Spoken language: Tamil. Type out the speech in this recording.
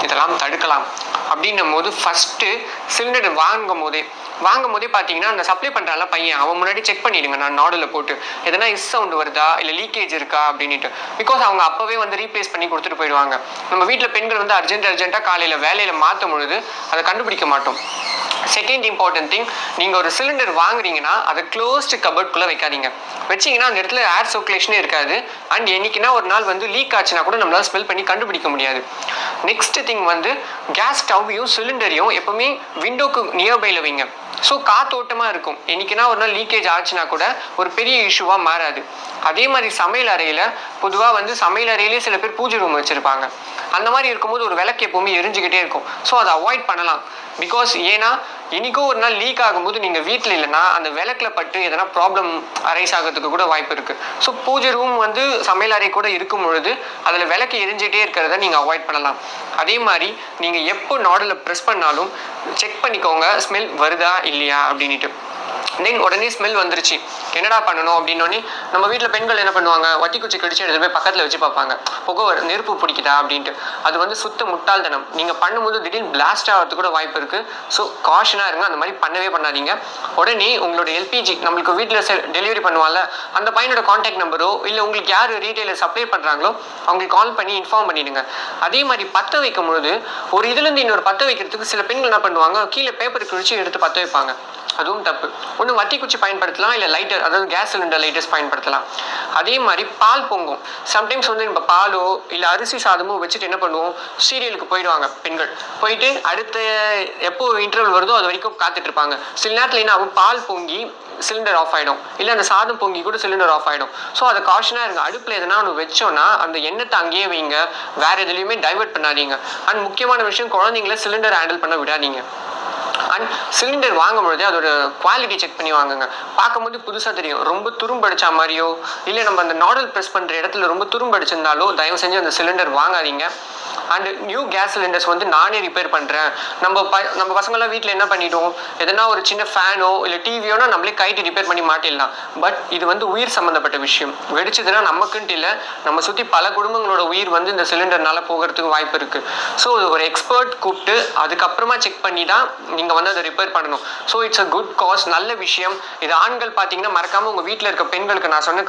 இதெல்லாம் தடுக்கலாம் அப்படின்னும் போது ஃபஸ்ட்டு சிலிண்டர் வாங்கும் போதே பார்த்தீங்கன்னா அந்த சப்ளை பண்ணுறால பையன் அவன் முன்னாடி செக் பண்ணிடுங்க. நான் நாடில் போட்டு எதனா சவுண்டு வருதா இல்லை லீக்கேஜ் இருக்கா அப்படின்ட்டு. பிகாஸ் அவங்க அப்போவே வந்து ரீப்ளேஸ் பண்ணி கொடுத்துட்டு போயிடுவாங்க. நம்ம வீட்டில் பெண்கள் வந்து அர்ஜென்ட்டாக காலையில் வேலையில் மாற்றும் பொழுது அதை கண்டுபிடிக்க மாட்டோம். செகண்ட் இம்பார்ட்டன்ட் திங், நீங்கள் ஒரு சிலிண்டர் வாங்குறீங்கன்னா அதை க்ளோஸ்டு கபர்ட்குள்ளே வைக்காதீங்க. வச்சிங்கன்னா அந்த இடத்துல ஏர் சர்க்குலேஷனே இருக்காது. அண்ட் என்னைக்குன்னா ஒரு நாள் வந்து லீக் ஆச்சுன்னா கூட நம்மளால் ஸ்மெல் பண்ணி கண்டுபிடிக்க முடியாது. நெக்ஸ்ட் திங் வந்து கேஸ் ஸ்டவ்வையும் சிலிண்டரையும் எப்பவுமே விண்டோக்கு நியர்பையில் வைங்க. ஸோ காத்தோட்டமாக இருக்கும். என்னைக்குன்னா ஒரு நாள் லீக்கேஜ் ஆச்சுன்னா கூட ஒரு பெரிய இஷ்யூவாக மாறாது. அதே மாதிரி சமையல் அறையில் பொதுவாக வந்து சமையல் அறையிலே சில பேர் பூஜை ரூம் வச்சுருப்பாங்க. அந்த மாதிரி இருக்கும்போது ஒரு விளக்கு எப்போவுமே எரிஞ்சுக்கிட்டே இருக்கும். ஸோ அதை அவாய்ட் பண்ணலாம். பிகாஸ் ஏன்னா இன்றைக்கோ ஒரு நாள் லீக் ஆகும்போது நீங்கள் வீட்டில் இல்லைன்னா அந்த விளக்கில் பட்டு எதனா ப்ராப்ளம் அரைஸ் ஆகிறதுக்கு கூட வாய்ப்பு இருக்குது. ஸோ பூஜை ரூம் வந்து சமையல் அறை கூட இருக்கும் பொழுது அதில் விளக்கு எரிஞ்சிட்டே இருக்கிறத நீங்கள் அவாய்ட் பண்ணலாம். அதே மாதிரி நீங்கள் எப்போ நாடில் ப்ரெஸ் பண்ணாலும் செக் பண்ணிக்கோங்க ஸ்மெல் வருதா இல்லையா அப்படின்ட்டு. தென் உடனே ஸ்மெல் வந்துருச்சு, என்னடா பண்ணணும் அப்படின்னோடனே நம்ம வீட்டில் பெண்கள் என்ன பண்ணுவாங்க, வட்டி குச்சி கடிச்சு எடுத்து போய் பக்கத்தில் வச்சு பார்ப்பாங்க, புகை நெருப்பு பிடிக்குதா அப்படின்ட்டு. அது வந்து சுத்த முட்டாள்தனம். நீங்கள் பண்ணும்போது திடீர்னு பிளாஸ்ட் ஆகிறதுக்கு கூட வாய்ப்பு இருக்குது. ஸோ காஷனாக இருங்க, அந்த மாதிரி பண்ணவே பண்ணாதீங்க. உடனே உங்களோட எல்பிஜி நம்மளுக்கு வீட்டில் டெலிவரி பண்ணுவாங்கல்ல அந்த பையனோட கான்டாக்ட் நம்பரோ இல்லை உங்களுக்கு யார் ரீட்டைலர் சப்ளை பண்ணுறாங்களோ அவங்களுக்கு கால் பண்ணி இன்ஃபார்ம் பண்ணிடுங்க. அதே மாதிரி பற்ற வைக்கும் பொழுது ஒரு இதுலேருந்து இன்னொரு பற்ற வைக்கிறதுக்கு சில பெண்கள் என்ன பண்ணுவாங்க, கீழே பேப்பர் கிழிச்சு எடுத்து பற்ற வைப்பாங்க. அதுவும் தப்பு. ஒன்று வட்டி குச்சி பயன்படுத்தலாம், இல்லை லைட்டர், அதாவது கேஸ் சிலிண்டர் லைட்டர்ஸ் பயன்படுத்தலாம். அதே மாதிரி பால் பொங்கும். சம்டைம்ஸ் வந்து நம்ம பாலோ இல்லை அரிசி சாதமோ வச்சுட்டு என்ன பண்ணுவோம், சீரியலுக்கு போயிடுவாங்க பெண்கள். போயிட்டு அடுத்த எப்போ இன்டர்வல் வருதோ அது வரைக்கும் காத்துட்டு இருப்பாங்க. சில நேரத்தில் என்ன ஆகும், பால் பொங்கி சிலிண்டர் ஆஃப் ஆகிடும், இல்லை அந்த சாதம் பொங்கி கூட சிலிண்டர் ஆஃப் ஆகிடும். ஸோ அதை காஷனாக இருங்க. அடுப்பில் எதனா ஒன்று வச்சோன்னா அந்த எண்ணெய் அங்கேயே வைங்க, வேறு எதுலேயுமே டைவெர்ட் பண்ணாதீங்க. அண்ட் முக்கியமான விஷயம், குழந்தைங்கள சிலிண்டர் ஹேண்டில் பண்ண விடாதீங்க. அண்ட் சிலிண்டர் வாங்கும் பொழுது அதோட குவாலிட்டி செக் பண்ணி வாங்குங்க. பார்க்கும்போது புதுசாக தெரியும், ரொம்ப துரும்படிச்சா மாதிரியோ இல்லை நம்ம அந்த நாடல் ப்ரெஸ் பண்ணுற இடத்துல ரொம்ப துரும்படிச்சிருந்தாலோ தயவு செஞ்சு அந்த சிலிண்டர் வாங்காதீங்க. அண்ட் நியூ கேஸ் சிலிண்டர்ஸ் வந்து நானே ரிப்பேர் பண்ணுறேன். நம்ம பசங்கள்லாம் வீட்டில் என்ன பண்ணிட்டோம், எதனா ஒரு சின்ன ஃபேனோ இல்லை டிவியோனா நம்மளே கைட்டு ரிப்பேர் பண்ணி மாட்டிடலாம். பட் இது வந்து உயிர் சம்மந்தப்பட்ட விஷயம். வெடிச்சதுன்னா நமக்குன்ட்டு இல்லை, நம்ம சுற்றி பல குடும்பங்களோட உயிர் வந்து இந்த சிலிண்டர்னால போகிறதுக்கு வாய்ப்பு இருக்குது. ஸோ ஒரு எக்ஸ்பர்ட் கூப்பிட்டு அதுக்கப்புறமா செக் பண்ணி தான் நீங்கள் வந்து அதை ரிப்பேர் பண்ணணும். So it's a good cos, நல்ல விஷயம் இது. ஆண்கள் பார்த்தீங்கன்னா மறக்காமல் உங்கள் வீட்டில் இருக்க பெண்களுக்கு நான் சொன்ன